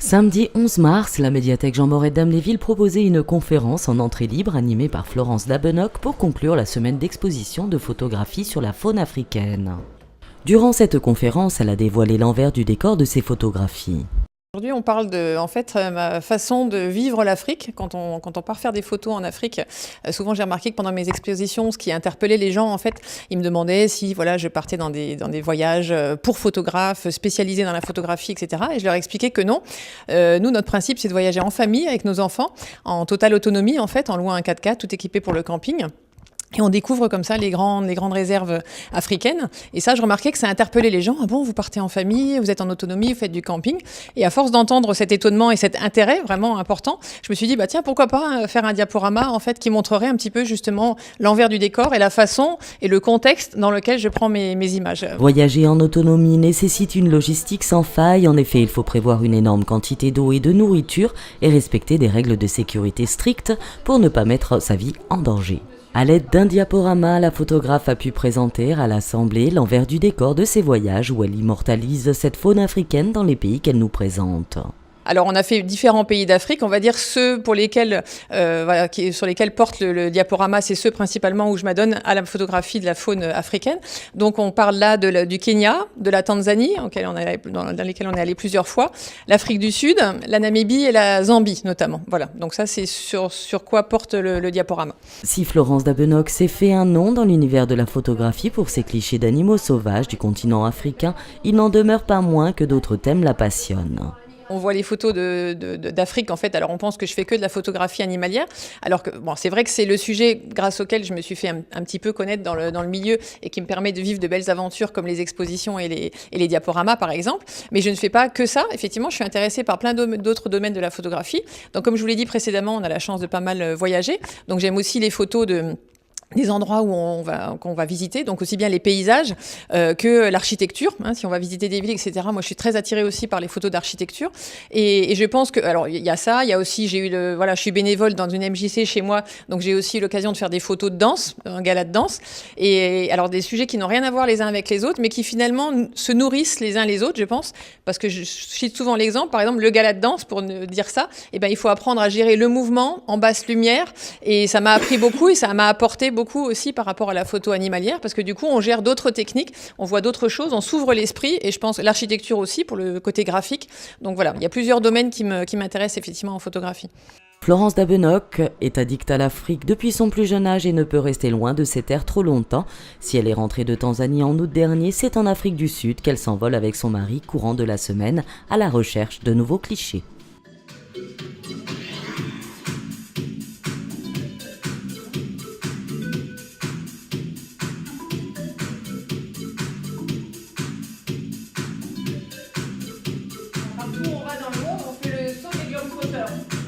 Samedi 11 mars, la médiathèque Jean Moret d'Amnéville proposait une conférence en entrée libre animée par Florence Dabenoc pour conclure la semaine d'exposition de photographie sur la faune africaine. Durant cette conférence, elle a dévoilé l'envers du décor de ses photographies. Aujourd'hui, on parle de ma façon de vivre l'Afrique. Quand on part faire des photos en Afrique, souvent j'ai remarqué que pendant mes expositions, ce qui interpellait les gens, en fait, ils me demandaient si je partais dans des voyages pour photographes, spécialisés dans la photographie, etc. Et je leur expliquais que non. Nous, notre principe, c'est de voyager en famille avec nos enfants, en totale autonomie, en fait, en louant un 4x4, tout équipé pour le camping. Et on découvre comme ça les grandes réserves africaines. Et ça, je remarquais que ça interpellait les gens. Ah bon, vous partez en famille, vous êtes en autonomie, vous faites du camping. Et à force d'entendre cet étonnement et cet intérêt vraiment important, je me suis dit, tiens, pourquoi pas faire un diaporama, en fait, qui montrerait un petit peu, justement, l'envers du décor et la façon et le contexte dans lequel je prends mes images. Voyager en autonomie nécessite une logistique sans faille. En effet, il faut prévoir une énorme quantité d'eau et de nourriture et respecter des règles de sécurité strictes pour ne pas mettre sa vie en danger. À l'aide d'un diaporama, la photographe a pu présenter à l'Assemblée l'envers du décor de ses voyages où elle immortalise cette faune africaine dans les pays qu'elle nous présente. Alors, on a fait différents pays d'Afrique. On va dire ceux pour lesquels, sur lesquels porte le diaporama, c'est ceux principalement où je m'adonne à la photographie de la faune africaine. Donc, on parle là du Kenya, de la Tanzanie, dans lesquels on est allé plusieurs fois, l'Afrique du Sud, la Namibie et la Zambie notamment. Voilà. Donc ça, c'est sur quoi porte le diaporama. Si Florence Dabenoc s'est fait un nom dans l'univers de la photographie pour ses clichés d'animaux sauvages du continent africain, il n'en demeure pas moins que d'autres thèmes la passionnent. On voit les photos d'Afrique, en fait, alors on pense que je fais que de la photographie animalière, alors que, c'est vrai que c'est le sujet grâce auquel je me suis fait un petit peu connaître dans le milieu et qui me permet de vivre de belles aventures comme les expositions et les diaporamas, par exemple. Mais je ne fais pas que ça. Effectivement, je suis intéressée par plein d'autres domaines de la photographie. Donc, comme je vous l'ai dit précédemment, on a la chance de pas mal voyager. Donc, j'aime aussi les photos des endroits qu'on va visiter, donc aussi bien les paysages que l'architecture, si on va visiter des villes, etc. Moi, je suis très attirée aussi par les photos d'architecture, et je pense que, alors, il y a ça, il y a aussi, je suis bénévole dans une MJC chez moi, donc j'ai aussi eu l'occasion de faire des photos de danse, un gala de danse, et alors des sujets qui n'ont rien à voir les uns avec les autres, mais qui finalement se nourrissent les uns les autres, je pense, parce que je cite souvent l'exemple, par exemple, le gala de danse, pour dire ça, il faut apprendre à gérer le mouvement en basse lumière, et ça m'a appris beaucoup, et ça m'a apporté beaucoup aussi par rapport à la photo animalière, parce que du coup, on gère d'autres techniques, on voit d'autres choses, on s'ouvre l'esprit, et je pense l'architecture aussi pour le côté graphique. Donc voilà, il y a plusieurs domaines qui m'intéressent effectivement en photographie. Florence Dabenoc est addicte à l'Afrique depuis son plus jeune âge et ne peut rester loin de ces terres trop longtemps. Si elle est rentrée de Tanzanie en août dernier, c'est en Afrique du Sud qu'elle s'envole avec son mari courant de la semaine à la recherche de nouveaux clichés. Partout où on va dans le monde, on fait le saut des globetrotters.